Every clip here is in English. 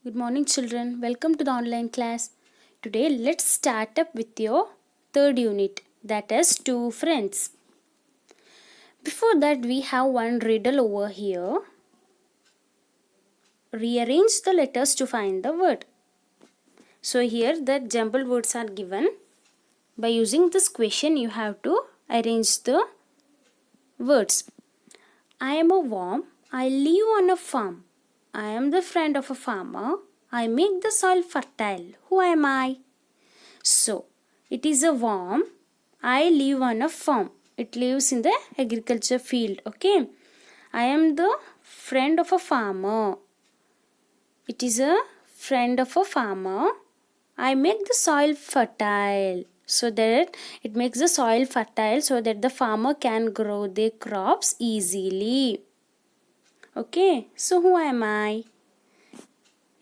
Good morning, children. Welcome to the online class. Today, let's start up with your third unit, that is two friends. Before that, we have one riddle over here. Rearrange the letters to find the word. So, here the jumbled words are given. By using this question, you have to arrange the words. I am a worm. I live on a farm. I am the friend of a farmer. I make the soil fertile. Who am I? So, it is a worm. I live on a farm. It lives in the agriculture field. Okay. I am the friend of a farmer. It is a friend of a farmer. I make the soil fertile. So that it makes the soil fertile so that the farmer can grow their crops easily. Okay. So who am I?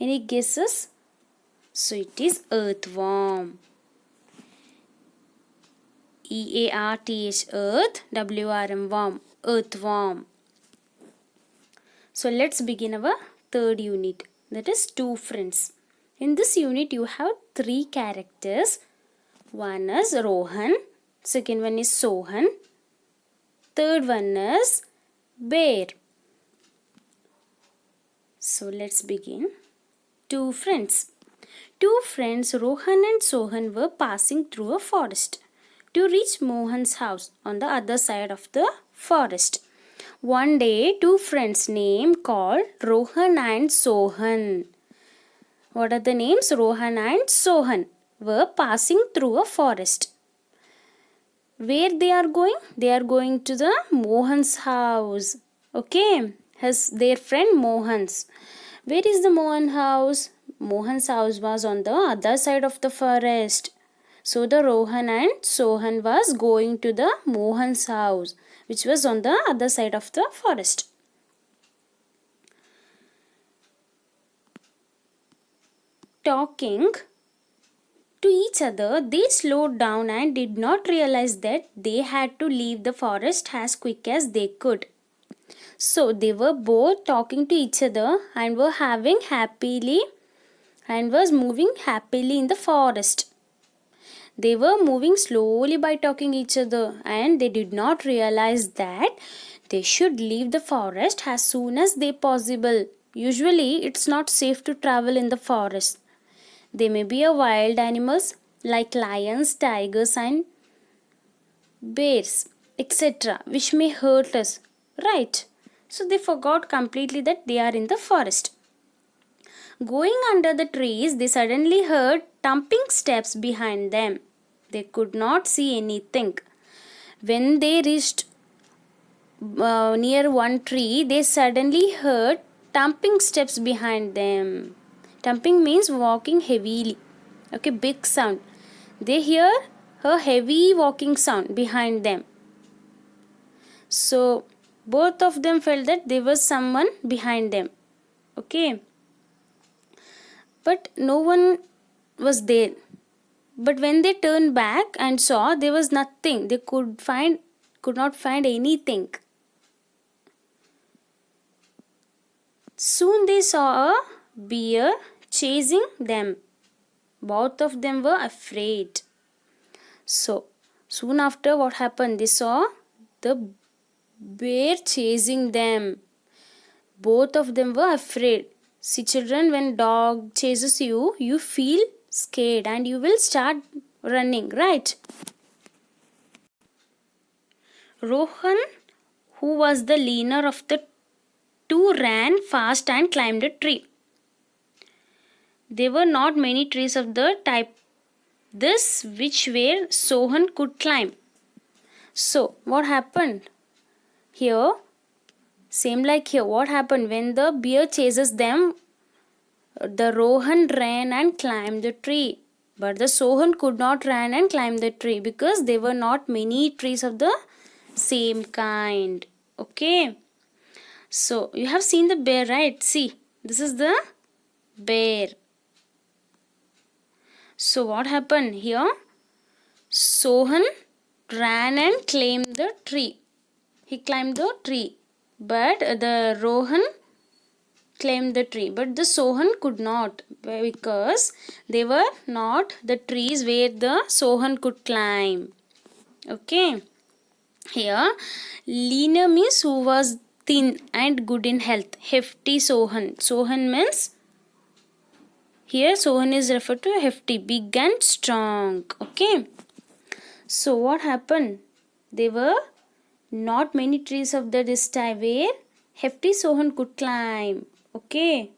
Any guesses? So it is earthworm. EARTH, earth, WRM, worm, earthworm. So let's begin our third unit, that is two friends. In this unit you have three characters. One is Rohan, second one is Sohan, third one is Bear. So let's begin. Two friends. Two friends Rohan and Sohan were passing through a forest to reach Mohan's house on the other side of the forest. One day, two friends named called Rohan and Sohan. What are the names? Rohan and Sohan were passing through a forest. Where they are going? They are going to the Mohan's house. Okay, their friend Mohan's. Where is the Mohan house? Mohan's house was on the other side of the forest. So the Rohan and Sohan was going to the Mohan's house, which was on the other side of the forest. Talking to each other, they slowed down and did not realize that they had to leave the forest as quick as they could. So they were both talking to each other and were having happily and was moving happily in the forest. They were moving slowly by talking each other and they did not realize that they should leave the forest as soon as they possible. Usually it's not safe to travel in the forest. There may be a wild animals like lions, tigers and bears, etc. which may hurt us, right? So they forgot completely that they are in the forest. Going under the trees, they suddenly heard thumping steps behind them. They could not see anything. When they reached near one tree, they suddenly heard thumping steps behind them. Thumping means walking heavily. Okay, big sound. They hear a heavy walking sound behind them. So both of them felt that there was someone behind them. Okay. But no one was there. But when they turned back and saw, there was nothing. They could not find anything. Soon they saw a bear chasing them. Both of them were afraid. So soon after, what happened? They saw the bear chasing them. Both of them were afraid. See children, when dog chases you, you feel scared and you will start running, right? Rohan, who was the leader of the two, ran fast and climbed a tree. There were not many trees of the type this which where Sohan could climb. So what happened? Here, same like here, what happened when the bear chases them? The Rohan ran and climbed the tree. But the Sohan could not run and climb the tree because there were not many trees of the same kind. Okay. So you have seen the bear, right? See, this is the bear. So what happened here? Sohan ran and climbed the tree. He climbed the tree. But the Rohan climb the tree, but the Sohan could not, because they were not the trees where the Sohan could climb. Okay. Here, leaner means who was thin and good in health. Hefty Sohan. Sohan means, here Sohan is referred to hefty, big and strong. Okay. So what happened? There were not many trees of this type where hefty Sohan could climb. Okay.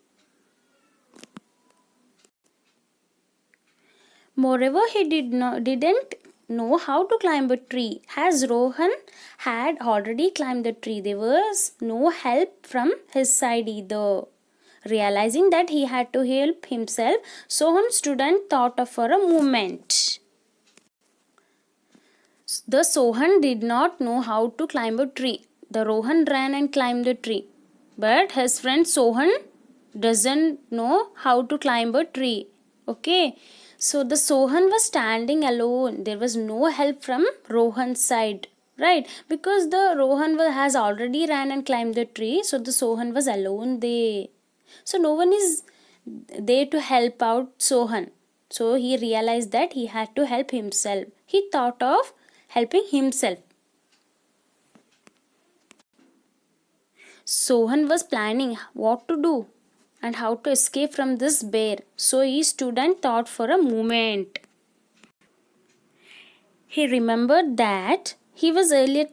Moreover, he didn't know how to climb a tree. As Rohan had already climbed the tree, there was no help from his side either. Realizing that he had to help himself, Sohan stood and thought for a moment. The Sohan did not know how to climb a tree. The Rohan ran and climbed the tree. But his friend Sohan doesn't know how to climb a tree. Okay. So the Sohan was standing alone. There was no help from Rohan's side. Right? Because the Rohan has already ran and climbed the tree. So the Sohan was alone there. So no one is there to help out Sohan. So he realized that he had to help himself. He thought of helping himself. Sohan was planning what to do and how to escape from this bear. So he stood and thought for a moment. He remembered that he was earlier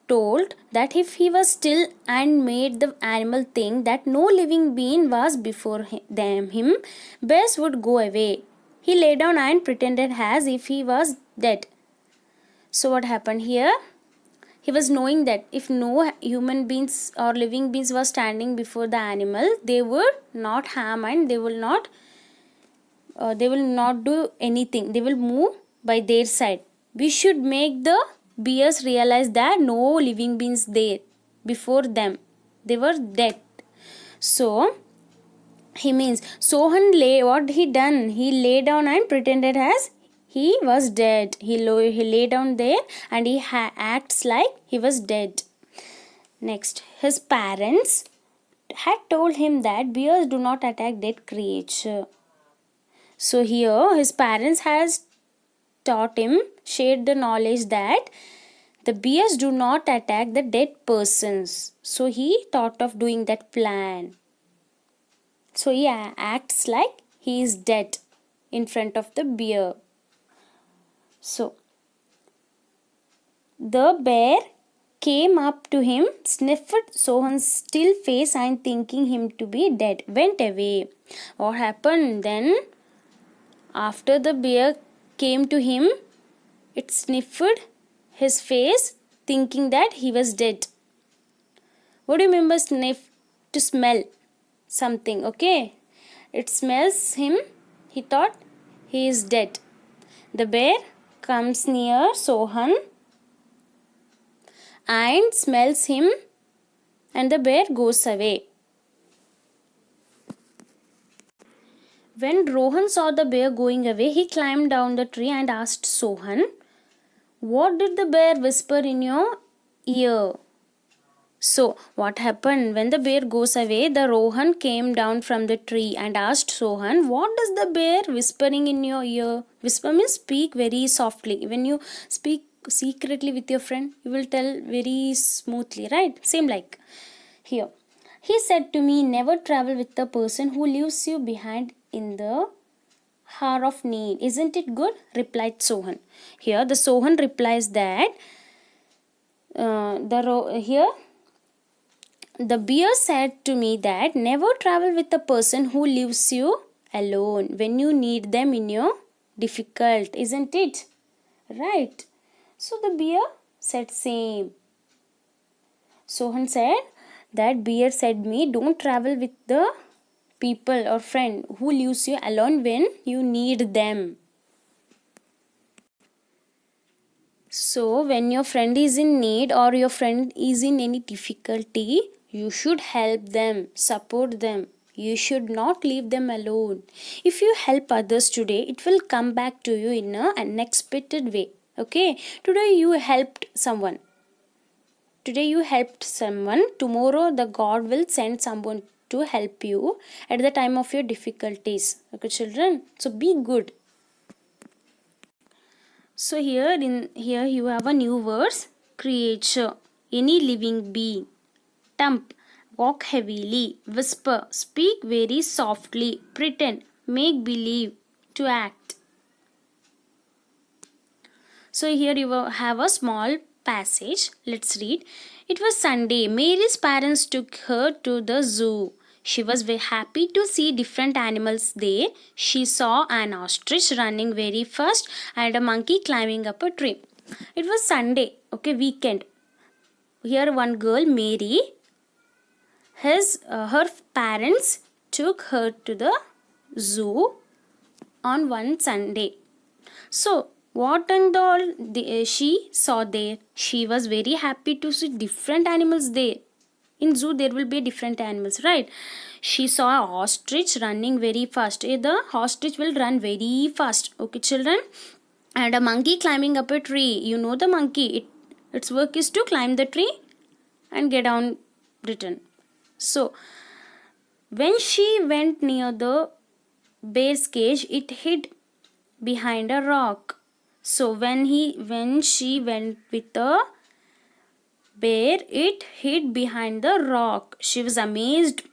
told that if he was still and made the animal think that no living being was before him, bears would go away. He lay down and pretended as if he was dead. So what happened here? He was knowing that if no human beings or living beings were standing before the animal, they would not harm and they will not do anything. They will move by their side. We should make the bears realize that no living beings there before them. They were dead. So he means Sohan what he done? He lay down and pretended as he was dead. He lay down there and he acts like he was dead. Next, his parents had told him that bears do not attack dead creature. So here his parents has taught him, shared the knowledge that the bears do not attack the dead persons. So he thought of doing that plan. So he acts like he is dead in front of the bear. So the bear came up to him, sniffed Sohan's still face and thinking him to be dead, went away. What happened then? After the bear came to him, it sniffed his face thinking that he was dead. What do you remember sniff? To smell something, okay? It smells him. He thought he is dead. The bear comes near Sohan and smells him and the bear goes away. When Rohan saw the bear going away, he climbed down the tree and asked Sohan, "What did the bear whisper in your ear?" So, what happened? When the bear goes away, the Rohan came down from the tree and asked Sohan, "What does the bear whispering in your ear?" Whisper means speak very softly. When you speak secretly with your friend, you will tell very smoothly, right? Same like here. He said to me, "Never travel with the person who leaves you behind in the hour of need. Isn't it good?" replied Sohan. Here the Sohan replies that the bear said to me that never travel with a person who leaves you alone when you need them in your difficult, isn't it? Right. So the bear said same. Sohan said that bear said me don't travel with the people or friend who leaves you alone when you need them. So when your friend is in need or your friend is in any difficulty, you should help them, support them. You should not leave them alone. If you help others today, it will come back to you in an unexpected way. Okay? Today you helped someone. Tomorrow the God will send someone to help you at the time of your difficulties. Okay, children? So be good. So here you have a new words. Creature, any living being. Thump, walk heavily. Whisper, speak very softly. Pretend, make believe, to act. So here you have a small passage. Let's read. It was Sunday. Mary's parents took her to the zoo. She was very happy to see different animals there. She saw an ostrich running very fast and a monkey climbing up a tree. It was Sunday, okay, weekend. Here one girl, Mary, her parents took her to the zoo on one Sunday. So what and all she saw there? She was very happy to see different animals there. In zoo there will be different animals, right? She saw an ostrich running very fast. The ostrich will run very fast. Okay, children? And a monkey climbing up a tree. You know the monkey. Its work is to climb the tree and get down return. So when she went near the bear's cage, it hid behind a rock. So when she went with the bear, it hid behind the rock. She was amazed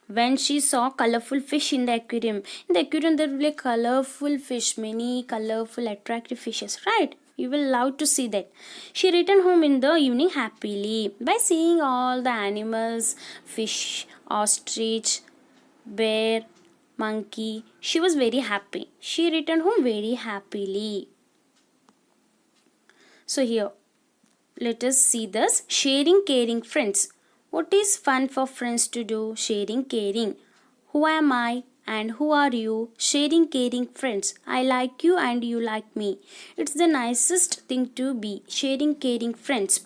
when she saw colorful fish in the aquarium. In the aquarium there will be colorful fish, many colorful attractive fishes, right? You will love to see that. She returned home in the evening happily by seeing all the animals, fish, ostrich, bear, monkey. She was very happy. She returned home very happily. So here, let us see this. Sharing, caring, friends. What is fun for friends to do? Sharing, caring. Who am I and who are you? Sharing, caring, friends. I like you and you like me. It's the nicest thing to be. Sharing, caring, friends.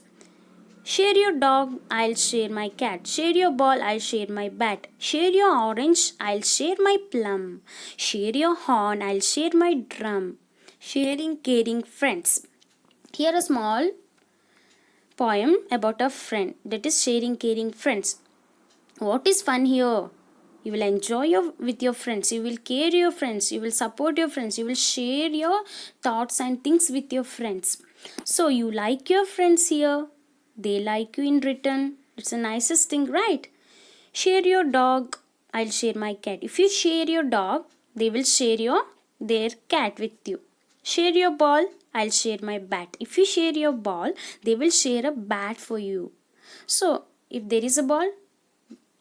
Share your dog, I'll share my cat. Share your ball, I'll share my bat. Share your orange, I'll share my plum. Share your horn, I'll share my drum. Sharing, caring, friends. Here a small poem about a friend, that is sharing, caring, friends. What is fun here? You will enjoy with your friends. You will care your friends. You will support your friends. You will share your thoughts and things with your friends. So you like your friends here. They like you in return. It's the nicest thing, right? Share your dog. I'll share my cat. If you share your dog, they will share their cat with you. Share your ball. I'll share my bat. If you share your ball, they will share a bat for you. So if there is a ball,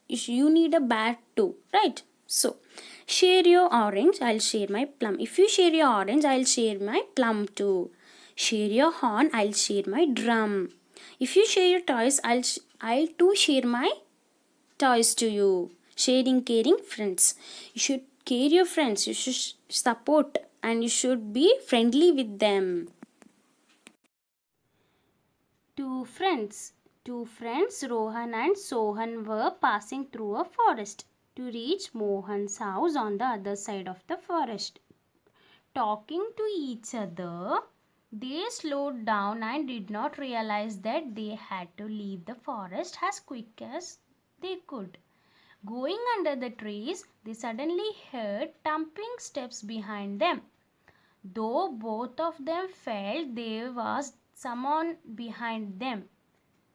you need a bat too, right? So share your orange, I'll share my plum. If you share your orange, I'll share my plum too. Share your horn, I'll share my drum. If you share your toys, I'll too share my toys to you. Sharing, caring, friends. You should care your friends. You should support and you should be friendly with them. Two friends. Two friends, Rohan and Sohan, were passing through a forest to reach Mohan's house on the other side of the forest. Talking to each other, they slowed down and did not realize that they had to leave the forest as quick as they could. Going under the trees, they suddenly heard thumping steps behind them. Though both of them felt there was someone behind them,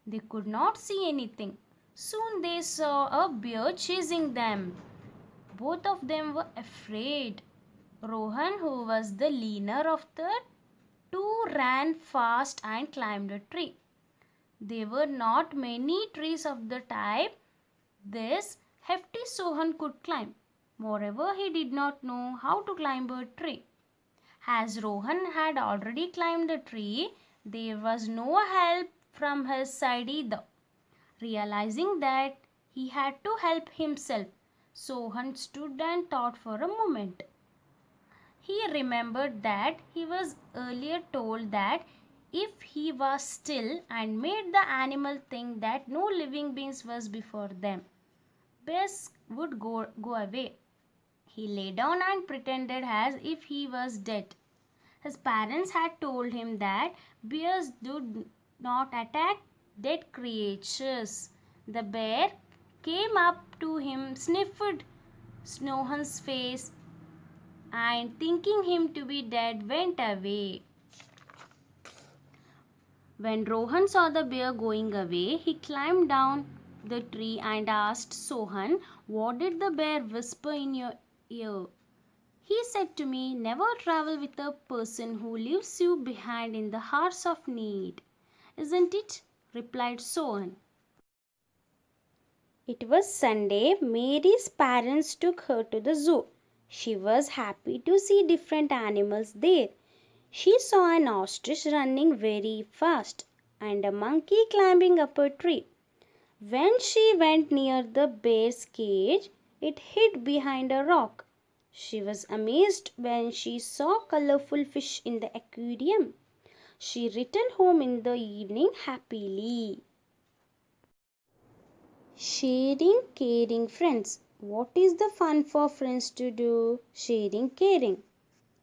they could not see anything. Soon they saw a bear chasing them. Both of them were afraid. Rohan, who was the leaner of the two, ran fast and climbed a tree. There were not many trees of the type this hefty Sohan could climb. Moreover, he did not know how to climb a tree. As Rohan had already climbed the tree, there was no help from his side either. Realizing that he had to help himself, Sohan stood and thought for a moment. He remembered that he was earlier told that if he was still and made the animal think that no living beings was before them, bears would go away. He lay down and pretended as if he was dead. His parents had told him that bears do not attack dead creatures. The bear came up to him, sniffed Sohan's face, and thinking him to be dead, went away. When Rohan saw the bear going away, he climbed down the tree and asked Sohan, "What did the bear whisper in your ear?" "He said to me, 'Never travel with a person who leaves you behind in the hours of need.' Isn't it?" replied Sohan. It was Sunday. Mary's parents took her to the zoo. She was happy to see different animals there. She saw an ostrich running very fast and a monkey climbing up a tree. When she went near the bear's cage, it hid behind a rock. She was amazed when she saw colorful fish in the aquarium. She returned home in the evening happily. Sharing, caring friends. What is the fun for friends to do? Sharing, caring.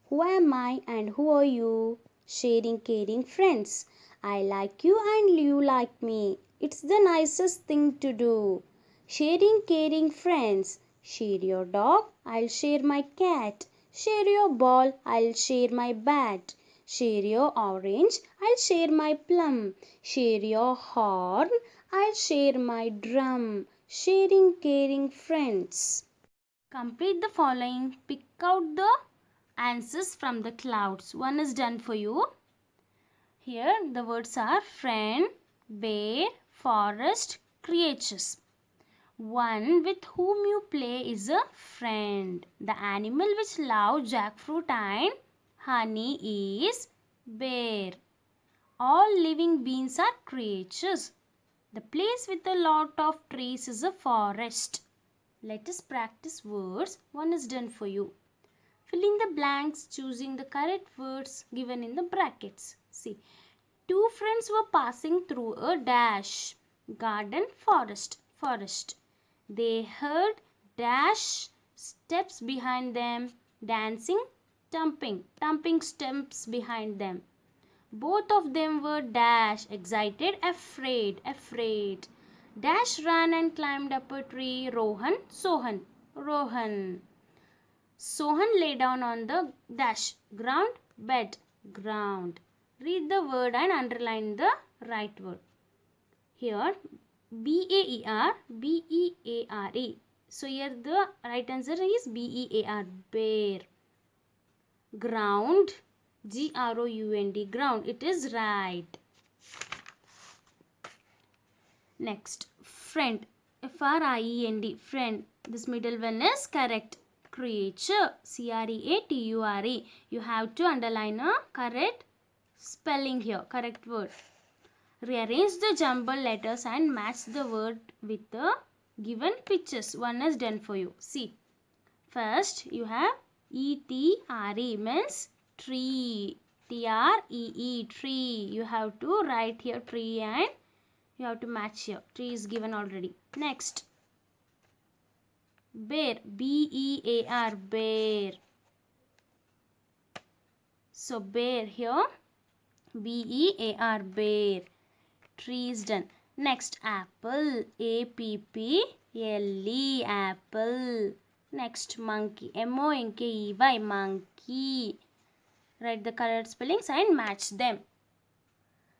Who am I and who are you? Sharing, caring friends. I like you and you like me. It's the nicest thing to do. Sharing, caring friends. Share your dog, I'll share my cat. Share your ball, I'll share my bat. Share your orange, I'll share my plum. Share your horn, I'll share my drum. Sharing, caring friends. Complete the following. Pick out the answers from the clouds. One is done for you. Here the words are friend, bear, forest, creatures. One with whom you play is a friend. The animal which loves jackfruit and honey is bear. All living beings are creatures. The place with a lot of trees is a forest. Let us practice words. One is done for you. Fill in the blanks choosing the correct words given in the brackets. See, two friends were passing through a dash garden forest. They heard dash steps behind them, dancing, thumping steps behind them. Both of them were dash excited, afraid. Dash ran and climbed up a tree. Sohan. Sohan lay down on the dash ground, bed, ground. Read the word and underline the right word. Here, B-A-E-R, B-E-A-R-E. So here the right answer is B-E-A-R, bear. Ground, G-R-O-U-N-D, ground. It is right. Next, friend, F-R-I-E-N-D, friend. This middle one is correct. Creature, C-R-E-A-T-U-R-E. You have to underline a correct spelling here, correct word. Rearrange the jumbled letters and match the word with the given pictures. One is done for you. See, first you have E-T-R-E means tree. T-R-E-E, tree. You have to write here tree and you have to match here. Tree is given already. Next, bear, B-E-A-R, bear. So bear here, B-E-A-R, bear. Tree is done. Next, apple, A-P-P-L-E, apple. Next, monkey, M-O-N-K-E-Y, monkey. Write the correct spellings and match them.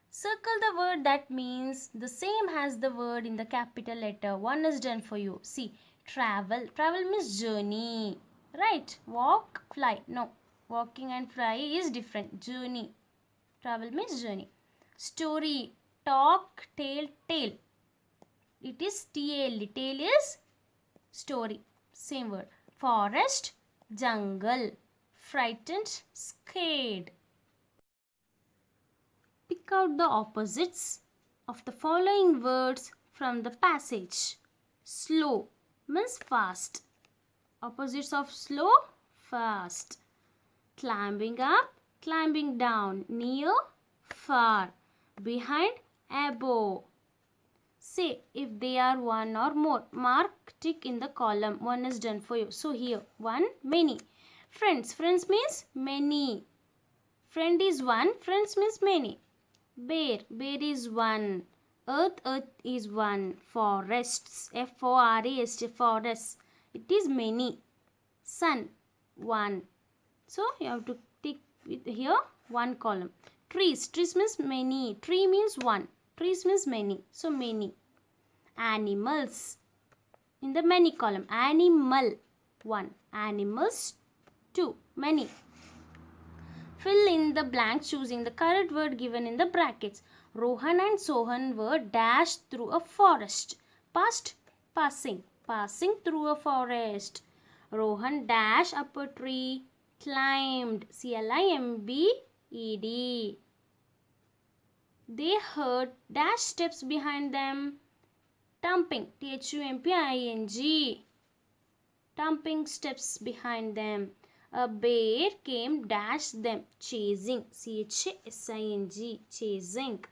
Circle the word that means the same as the word in the capital letter. One is done for you. See, travel. Travel means journey. Right? Walk, fly. No. Walking and fly is different. Journey. Travel means journey. Story. Talk, tale. It is T-A-L. Tale is story. Same word. Forest, jungle. Frightened, scared. Pick out the opposites of the following words from the passage. Slow means fast. Opposites of slow, fast. Climbing up, climbing down. Near, far. Behind, above. Say if they are one or more. Mark tick in the column. One is done for you. So here, one, many. Friends. Friends means many. Friend is one. Friends means many. Bear. Bear is one. Earth is one. Forests, Forest, forests. It is many. Sun, one. So you have to tick with here one column. Trees means many. Tree means one. Trees means many. So many. Animals, in the many column. Animal, one. Animals, two. Many. Fill in the blanks choosing the correct word given in the brackets. Rohan and Sohan were dashed through a forest. Past, passing. Passing through a forest. Rohan dashed up a tree. Climbed. Climbed. They heard dash steps behind them. Tumping. Thumping. Tumping steps behind them. A bear came, dashed them. Chasing. Chasing. Chasing.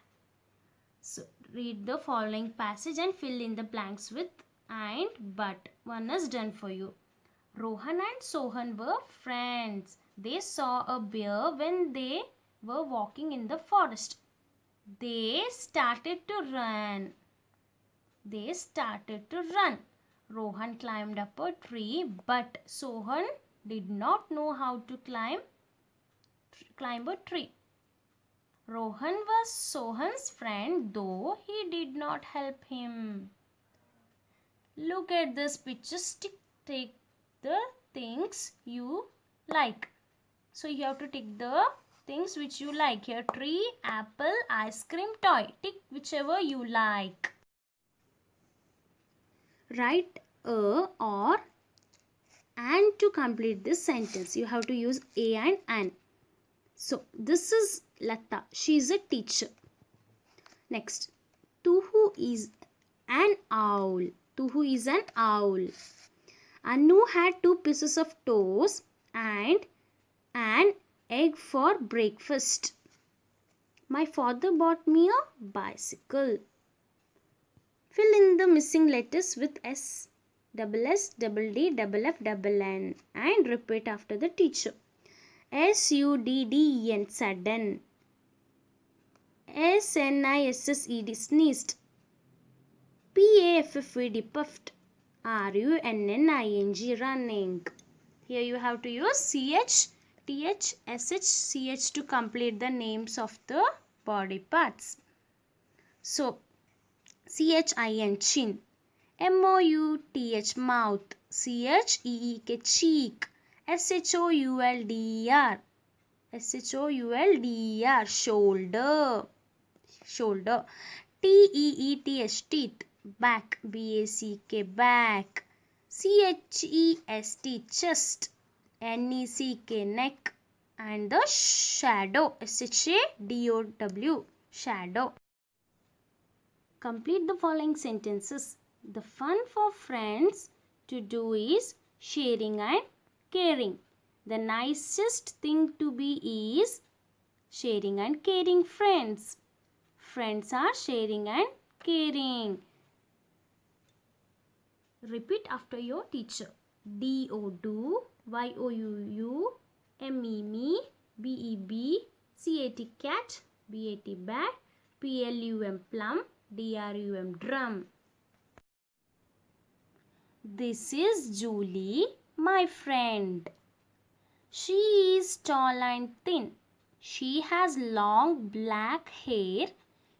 So, read the following passage and fill in the blanks with and but. One is done for you. Rohan and Sohan were friends. They saw a bear when they were walking in the forest. They started to run. Rohan climbed up a tree, but Sohan did not know how to climb a tree. Rohan was Sohan's friend, though he did not help him. Look at this picture. Take the things you like. So you have to tick the things which you like here. Tree, apple, ice cream, toy. Tick whichever you like. Write a or and to complete this sentence. You have to use a and an. So this is Lata. She is a teacher. Next, Tuhu is an owl. Tuhu is an owl. Anu had 2 pieces of toast and an egg for breakfast. My father bought me a bicycle. Fill in the missing letters with S, double S, double D, double F, double N and repeat after the teacher. SUDDEN, sudden. SNISSED, sneezed. PAFFED, puffed. RUNNING, running. Here you have to use CH, TH, SH, CH to complete the names of the body parts. So, CHIN, chin. MOUTH, mouth. CHEEK, cheek. SHOULDER, shoulder. Shoulder. TEETH, teeth. Back. BACK, back. CHEST, chest. NECK, neck. And the shadow. SHADOW, shadow. Complete the following sentences. The fun for friends to do is sharing and caring. The nicest thing to be is sharing and caring friends. Friends are sharing and caring. Repeat after your teacher. DO, do. YOUU. ME, BEB. CAT, cat. BAT, bat. PLUM, plum. DRUM, drum. This is Julie, my friend. She is tall and thin. She has long black hair.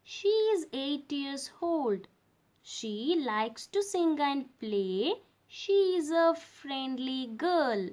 She is 8 years old. She likes to sing and play. She is a friendly girl.